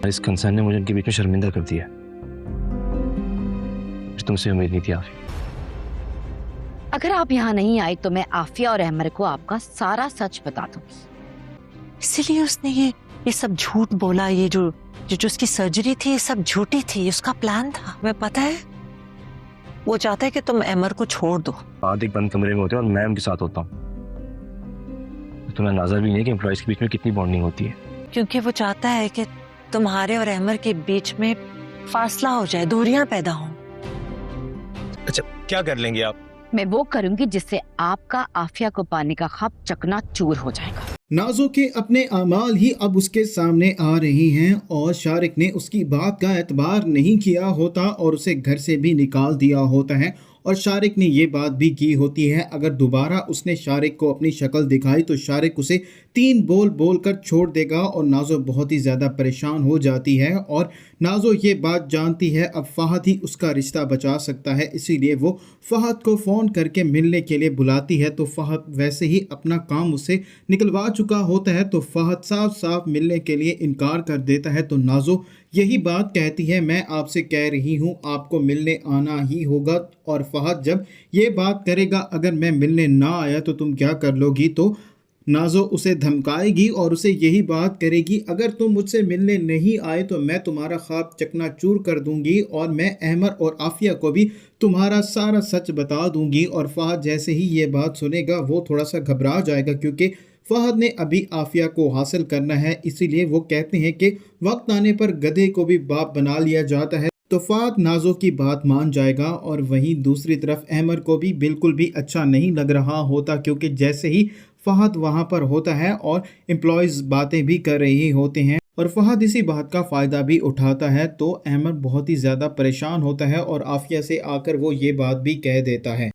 اس concern ने मुझे उनके बीच में शर्मिंदा कर दिया। तुमसे उम्मीद नहीं थी आफिया। अगर आप यहाँ नहीं आई तो मैं आफिया और अहमर को आपका सारा सच बता दूंगी। इसीलिए उसने ये सब झूठ बोला। ये जो उसकी सर्जरी थी ये सब झूठी थी, उसका प्लान था। मैं पता है वो चाहता है कि तुम अहमर को छोड़ दो। बाद एक बंद कमरे में होते हैं और मैं उनके साथ होता हूँ। तुम्हें अंदाजा भी नहीं है कि एम्प्लॉइज के बीच में कितनी बॉन्डिंग होती है। क्योंकि वो चाहता है कि तुम्हारे और अहमर के बीच में फासला हो जाए, दूरियां पैदा हों। अच्छा, क्या कर लेंगे आप? मैं वो करूंगी जिससे आपका आफिया को पाने का ख्वाब चकनाचूर हो जाएगा। नाज़ो के अपने अमाल ही अब उसके सामने आ रही हैं और शारिक ने उसकी बात का एतबार नहीं किया होता और उसे घर से भी निकाल दिया होता है। और शारिक ने ये बात भी की होती है, अगर दोबारा उसने शारिक को अपनी शक्ल दिखाई तो शारिक उसे 3 बोल कर छोड़ देगा। और नाज़ो बहुत ही ज़्यादा परेशान हो जाती है और नाज़ो ये बात जानती है अब फ़हद ही उसका रिश्ता बचा सकता है, इसीलिए वो फ़हद को फ़ोन करके मिलने के लिए बुलाती है। तो फ़हद वैसे ही अपना काम उससे निकलवा चुका होता है तो फ़हद साफ साफ मिलने के लिए इनकार कर देता है। तो नाज़ो यही बात कहती है, मैं आपसे कह रही हूँ आपको मिलने आना ही होगा। और फ़हद जब ये बात करेगा, अगर मैं मिलने ना आया तो तुम क्या कर लोगी, तो नाज़ो उसे धमकाएगी और उसे यही बात करेगी, अगर तुम मुझसे मिलने नहीं आए तो मैं तुम्हारा ख्वाब चकनाचूर कर दूंगी और मैं अहमर और आफिया को भी तुम्हारा सारा सच बता दूंगी। और फ़हद जैसे ही ये बात सुनेगा वो थोड़ा सा घबरा जाएगा, क्योंकि फ़हद ने अभी आफिया को हासिल करना है, इसीलिए वो कहते हैं कि वक्त आने पर गधे को भी बाप बना लिया जाता है। तो फ़हद नाज़ो की बात मान जाएगा। और वहीं दूसरी तरफ अहमर को भी बिल्कुल भी अच्छा नहीं लग रहा होता, क्योंकि जैसे ही फ़हद वहाँ पर होता है और एम्प्लॉयज़ बातें भी कर रहे होते हैं और फ़हद इसी बात का फ़ायदा भी उठाता है, तो अहमर बहुत ही ज़्यादा परेशान होता है और आफिया से आकर वो ये बात भी कह देता है।